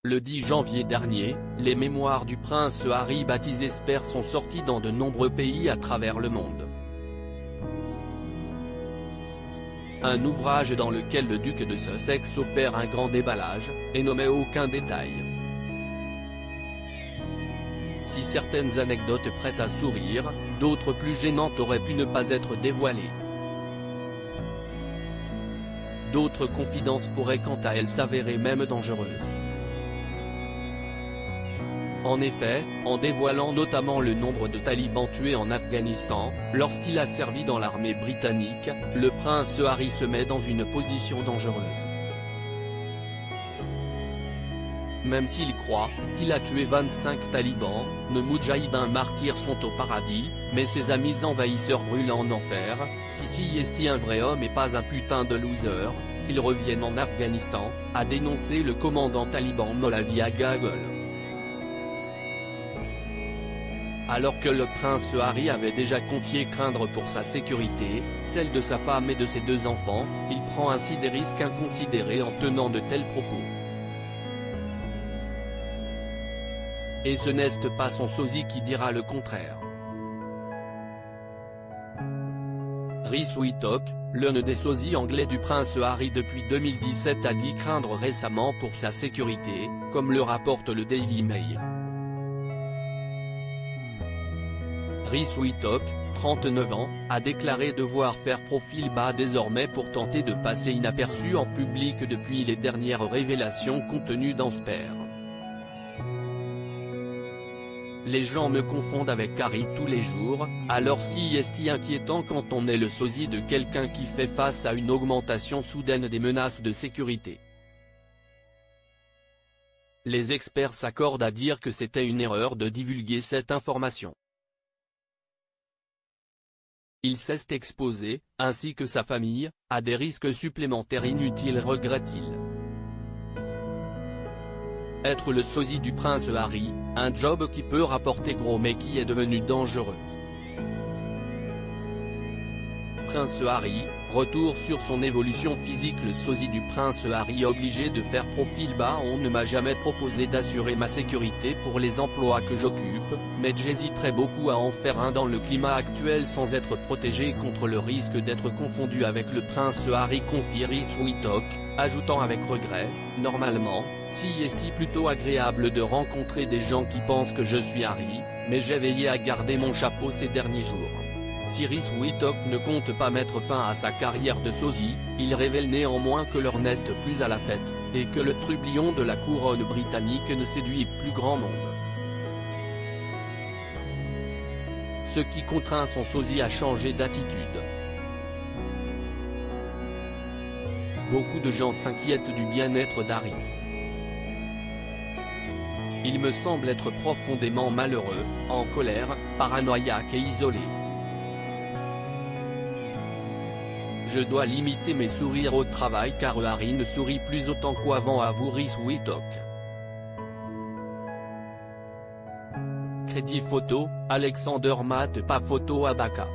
Le 10 janvier dernier, les mémoires du prince Harry baptisé Spare sont sortis dans de nombreux pays à travers le monde. Un ouvrage dans lequel le duc de Sussex opère un grand déballage, et n'omet aucun détail. Si certaines anecdotes prêtent à sourire, d'autres plus gênantes auraient pu ne pas être dévoilées. D'autres confidences pourraient quant à elles s'avérer même dangereuses. En effet, en dévoilant notamment le nombre de talibans tués en Afghanistan, lorsqu'il a servi dans l'armée britannique, le prince Harry se met dans une position dangereuse. Même s'il croit qu'il a tué 25 talibans, nos moudjahidins martyrs sont au paradis, mais ses amis envahisseurs brûlent en enfer. Si est un vrai homme et pas un putain de loser, qu'il revienne en Afghanistan, a dénoncé le commandant taliban Molavia Gagol. Alors que le prince Harry avait déjà confié craindre pour sa sécurité, celle de sa femme et de ses 2 enfants, il prend ainsi des risques inconsidérés en tenant de tels propos. Et ce n'est pas son sosie qui dira le contraire. Rhys Wittock, l'un des sosies anglais du prince Harry depuis 2017 a dit craindre récemment pour sa sécurité, comme le rapporte le Daily Mail. Rhys Wittock, 39 ans, a déclaré devoir faire profil bas désormais pour tenter de passer inaperçu en public depuis les dernières révélations contenues dans Spare. Les gens me confondent avec Harry tous les jours, alors si est-il inquiétant quand on est le sosie de quelqu'un qui fait face à une augmentation soudaine des menaces de sécurité. Les experts s'accordent à dire que c'était une erreur de divulguer cette information. Il s'est exposé, ainsi que sa famille, à des risques supplémentaires inutiles, regrette-t-il. Être le sosie du prince Harry, un job qui peut rapporter gros mais qui est devenu dangereux. Prince Harry, retour sur son évolution physique. Le sosie du prince Harry obligé de faire profil bas. On ne m'a jamais proposé d'assurer ma sécurité pour les emplois que j'occupe, mais j'hésiterais beaucoup à en faire un dans le climat actuel sans être protégé contre le risque d'être confondu avec le prince Harry, confie Rhys Wittock, ajoutant avec regret, normalement, si est plutôt agréable de rencontrer des gens qui pensent que je suis Harry, mais j'ai veillé à garder mon chapeau ces derniers jours. Si Rhys Wittock ne compte pas mettre fin à sa carrière de sosie, il révèle néanmoins que l'heure n'est plus à la fête, et que le trublion de la couronne britannique ne séduit plus grand monde. Ce qui contraint son sosie à changer d'attitude. Beaucoup de gens s'inquiètent du bien-être d'Harry. Il me semble être profondément malheureux, en colère, paranoïaque et isolé. Je dois limiter mes sourires au travail car Harry ne sourit plus autant qu'avant, avoue Rhys Wittock. Crédit photo, Alexander Matt, pas photo Abaka.